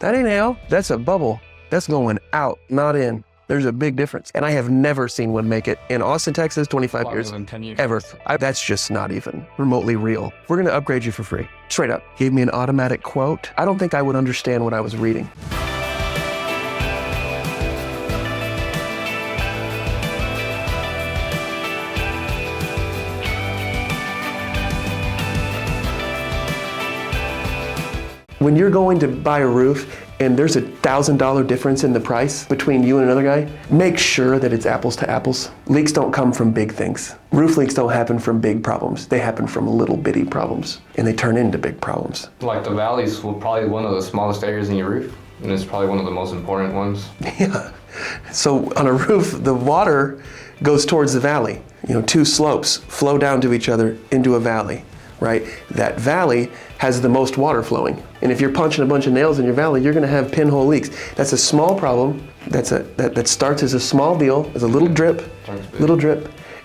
That ain't hail, that's a bubble. That's going out, not in. There's a big difference. And I have never seen one make it in Austin, Texas, 25 years, Than 10 years. ever. That's just not even remotely real. We're gonna upgrade you for free. Straight up. Gave me an automatic quote. I don't think I would understand what I was reading. When you're going to buy a roof and there's $1,000 difference in the price between you and another guy, make sure that it's apples to apples. Leaks don't come from big things. Roof leaks don't happen from big problems. They happen from little bitty problems, and they turn into big problems. Like the valleys will probably one of the smallest areas in your roof, and it's probably one of the most important ones. Yeah. So on a roof, the water goes towards the valley. You know, two slopes flow down to each other into a valley, right? That valley has the most water flowing. And if you're punching a bunch of nails in your valley, you're gonna have pinhole leaks. That's a small problem. That starts as a small deal, as a little drip,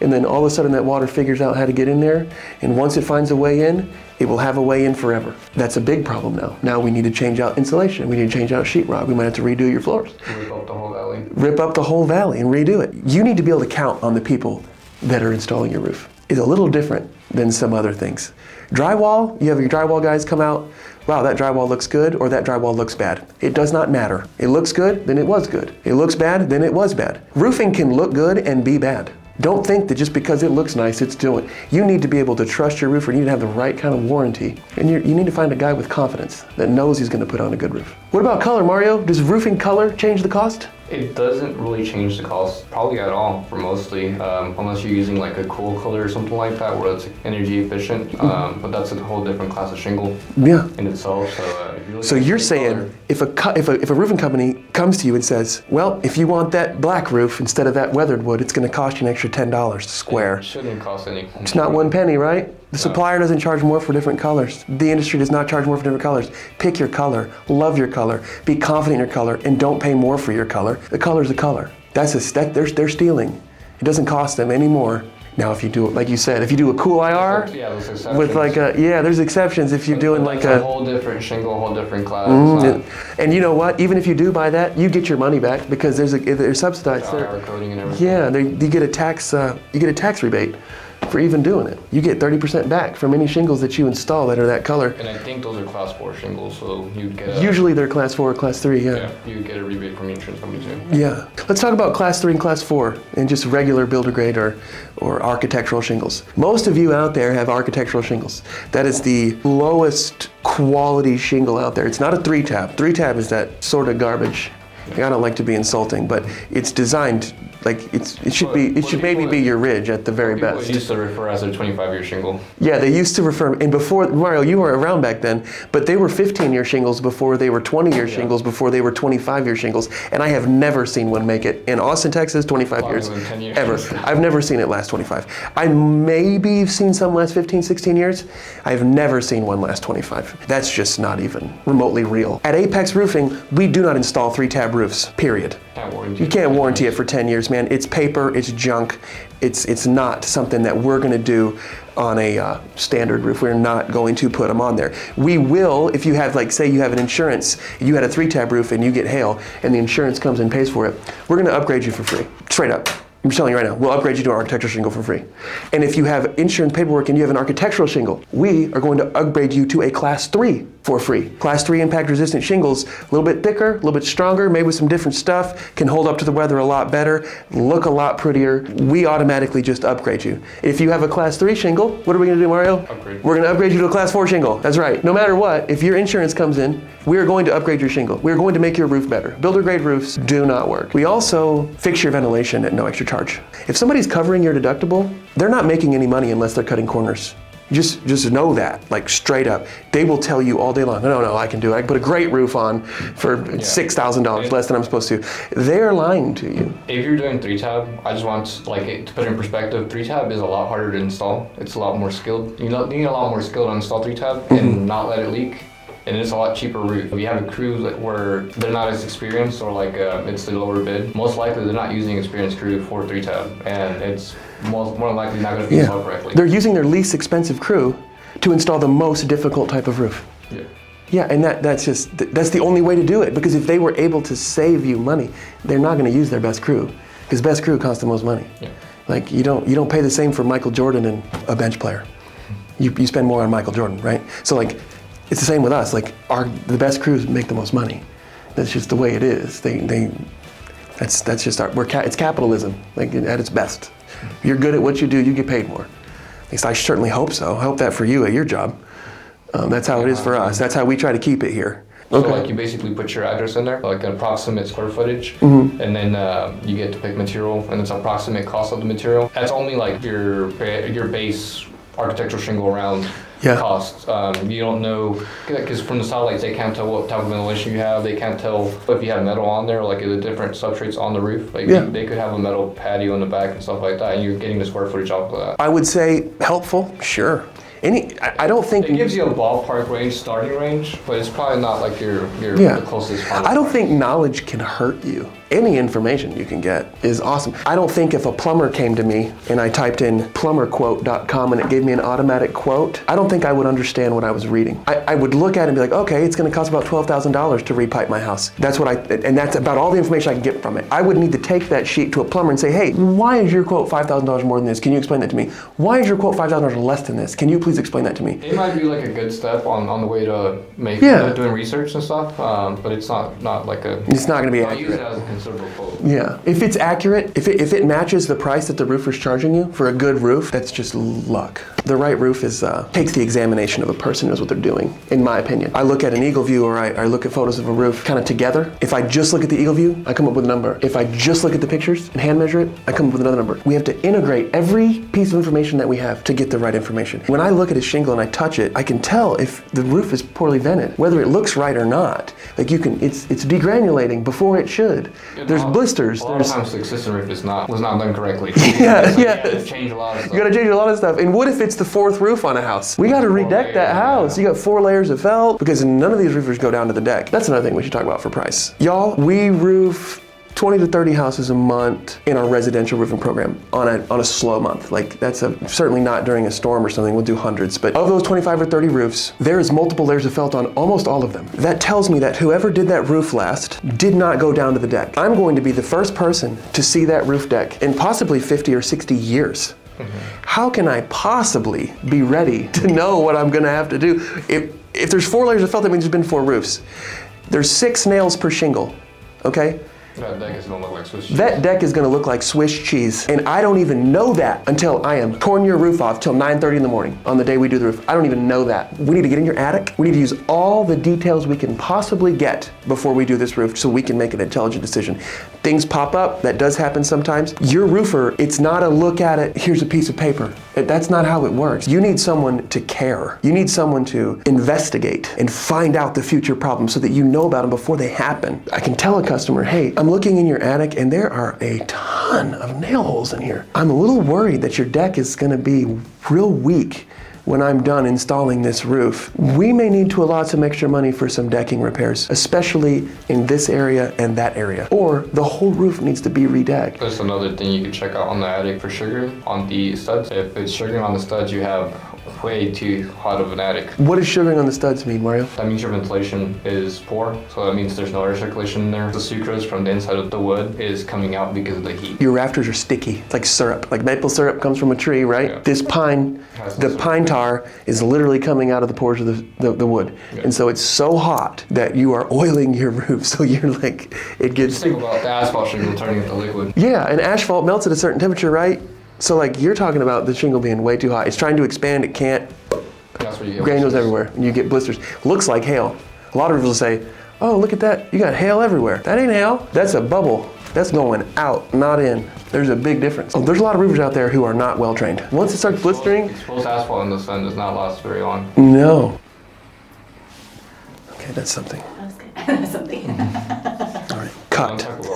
and then all of a sudden that water figures out how to get in there, and once it finds a way in, it will have a way in forever. That's a big problem now. Now we need to change out insulation. We need to change out sheetrock. We might have to redo your floors. Rip up the whole valley. Rip up the whole valley and redo it. You need to be able to count on the people that are installing your roof. It's a little different than some other things. Drywall, you have your drywall guys come out, wow, that drywall looks good, or that drywall looks bad. It does not matter. It looks good, then it was good. It looks bad, then it was bad. Roofing can look good and be bad. Don't think that just because it looks nice, it's doing. You need to be able to trust your roofer. You need to have the right kind of warranty. And you need to find a guy with confidence that knows he's gonna put on a good roof. What about color, Mario? Does roofing color change the cost? It doesn't really change the cost, probably at all, for mostly, unless you're using like a cool color or something like that, where it's energy efficient. But that's a whole different class of shingle in itself. So you're saying if a roofing company comes to you and says, well, if you want that black roof instead of that weathered wood, it's going to cost you an extra $10 to square. It shouldn't cost any. It's not 1 penny, right? The supplier doesn't charge more for different colors. The industry does not charge more for different colors. Pick your color, love your color, be confident in your color, and don't pay more for your color. The color's a color. They're stealing. It doesn't cost them any more. Now, if you do it, like you said, if you do a cool IR, with like there's exceptions if you're doing like a whole different shingle, a whole different class. And you know what? Even if you do buy that, you get your money back because they're subsidized. IR coding and everything. Yeah, you get a tax rebate for even doing it. You get 30% back from any shingles that you install that are that color. And I think those are class 4 shingles, so you'd get usually they're class 4 or class 3, yeah, you'd get a rebate from the insurance company too. Yeah. Let's talk about class 3 and class 4 and just regular builder grade or architectural shingles. Most of you out there have architectural shingles. That is the lowest quality shingle out there. It's not a 3-tab. 3-tab is that sort of garbage. I don't like to be insulting, but it's designed like it should maybe be your ridge at the very best. People used to refer as a 25-year shingle. Yeah, they used to refer, and before, Mario, you were around back then, but they were 15-year shingles before they were 20-year shingles, before they were 25-year shingles, and I have never seen one make it in Austin, Texas, 25 years, Than 10 years. ever. I've never seen it last 25. I maybe have seen some last 15, 16 years. I've never seen one last 25. That's just not even remotely real. At Apex Roofing, we do not install 3-tab roofs, period. You can't warranty it for 10 years, man. It's paper, it's junk. It's not something that we're gonna do on a standard roof. We're not going to put them on there. We will, if you have, like, say you have an insurance, you had a 3-tab roof and you get hail and the insurance comes and pays for it, we're gonna upgrade you for free, straight up. I'm telling you right now, we'll upgrade you to an architectural shingle for free. And if you have insurance paperwork and you have an architectural shingle, we are going to upgrade you to a class 3 for free. Class 3 impact resistant shingles, a little bit thicker, a little bit stronger, made with some different stuff, can hold up to the weather a lot better, look a lot prettier. We automatically just upgrade you. If you have a class 3 shingle, what are we gonna do, Mario? Upgrade. We're gonna upgrade you to a class 4 shingle. That's right. No matter what, if your insurance comes in, we are going to upgrade your shingle. We are going to make your roof better. Builder grade roofs do not work. We also fix your ventilation at no extra charge. If somebody's covering your deductible, they're not making any money unless they're cutting corners. Just know that, like, straight up. They will tell you all day long, no, I can do it. I can put a great roof on for $6,000 less than I'm supposed to. They're lying to you. If you're doing 3-tab, I just want to put it in perspective. 3-tab is a lot harder to install. It's a lot more skilled. You need a lot more skill to install 3-tab and not let it leak. And it's a lot cheaper route. If you have a crew where they're not as experienced, or it's the lower bid, most likely they're not using experienced crew for 3-tab, and it's more than likely not going to be installed correctly. They're using their least expensive crew to install the most difficult type of roof. Yeah. Yeah, and that's the only way to do it, because if they were able to save you money, they're not going to use their best crew, because best crew costs the most money. Yeah. Like you don't pay the same for Michael Jordan and a bench player. You spend more on Michael Jordan, right? So like it's the same with us. Like the best crews make the most money. That's just the way it is. That's just it's capitalism, like at its best. You're good at what you do, you get paid more. At least I certainly hope so. I hope that for you at your job. That's how it is for us. That's how we try to keep it here. So Okay. like you basically put your address in there, like an approximate square footage, Mm-hmm. and then you get to pick material, and it's approximate cost of the material. That's only like your base architectural shingle around Yeah. cost. You don't know, because from the satellites they can't tell what type of ventilation you have. They can't tell if you have metal on there, like the different substrates on the roof. Like Yeah. they could have a metal patio in the back and stuff like that, and you're getting the square footage off of that. I would say helpful, sure. I don't think It gives you a ballpark range, starting range, but it's probably not like your Yeah. the closest. I don't think knowledge can hurt you. Any information you can get is awesome. I don't think if a plumber came to me and I typed in plumberquote.com and it gave me an automatic quote, I don't think I would understand what I was reading. I would look at it and be like, okay, it's going to cost about $12,000 to repipe my house. That's about all the information I can get from it. I would need to take that sheet to a plumber and say, hey, why is your quote $5,000 more than this? Can you explain that to me? Why is your quote $5,000 less than this? Can you please explain that to me? It might be like a good step on the way to make doing research and stuff, but it's not like a. It's not going to be I use it accurate. as a considerable quote. Yeah, if it's accurate, if it matches the price that the roofer's charging you for a good roof, that's just luck. The right roof takes the examination of a person who knows what they're doing, in my opinion. I look at an eagle view or I look at photos of a roof kind of together. If I just look at the eagle view, I come up with a number. If I just look at the pictures and hand measure it, I come up with another number. We have to integrate every piece of information that we have to get the right information. When I look at a shingle and I touch it, I can tell if the roof is poorly vented, whether it looks right or not. Like it's degranulating before it should. There's blisters. A lot of times the existing roof was not done correctly. Yeah. You gotta change a lot of stuff. You gotta change a lot of stuff. And what if it's the fourth roof on a house? We gotta redeck that house. You got 4 layers of felt because none of these roofers go down to the deck. That's another thing we should talk about for price. Y'all, we roof 20 to 30 houses a month in our residential roofing program on a slow month. Like that's certainly not during a storm or something, we'll do hundreds. But of those 25 or 30 roofs, there is multiple layers of felt on almost all of them. That tells me that whoever did that roof last did not go down to the deck. I'm going to be the first person to see that roof deck in possibly 50 or 60 years. How can I possibly be ready to know what I'm gonna have to do? If there's 4 layers of felt, that means there's been 4 roofs. There's 6 nails per shingle, okay? That deck is gonna look like Swiss cheese. That deck is gonna look like Swiss cheese. And I don't even know that until I am torn your roof off till 9:30 in the morning on the day we do the roof. I don't even know that. We need to get in your attic. We need to use all the details we can possibly get before we do this roof so we can make an intelligent decision. Things pop up, that does happen sometimes. Your roofer, it's not a look at it, here's a piece of paper. That's not how it works. You need someone to care. You need someone to investigate and find out the future problems so that you know about them before they happen. I can tell a customer, hey, I'm looking in your attic and there are a ton of nail holes in here. I'm a little worried that your deck is gonna be real weak when I'm done installing this roof. We may need to allot some extra money for some decking repairs, especially in this area and that area. Or the whole roof needs to be redecked. That's another thing you can check out on the attic for sugaring on the studs. If it's sugaring on the studs, you have way too hot of an attic. What does sugaring on the studs mean, Mario? That means your ventilation is poor, so that means there's no air circulation in there. The sucrose from the inside of the wood is coming out because of the heat. Your rafters are sticky. It's like syrup. Like maple syrup comes from a tree, right? Yeah. This pine, the pine tar is literally coming out of the pores of the wood. Yeah. And so it's so hot that you are oiling your roof. So you're like, it gets... Just think about the asphalt shingle turning into liquid. Yeah, and asphalt melts at a certain temperature, right? So like you're talking about the shingle being way too hot. It's trying to expand, it can't. That's where you get Granules blisters. everywhere, and you get blisters. Looks like hail. A lot of people say, oh, look at that, you got hail everywhere. That ain't hail, that's a bubble. That's going out, not in. There's a big difference. Oh, there's a lot of roofers out there who are not well trained. Once it starts blistering, Exposed asphalt in the sun does not last very long. no. Okay, that's something. That was good. That's something. All right, Don't cut. talk about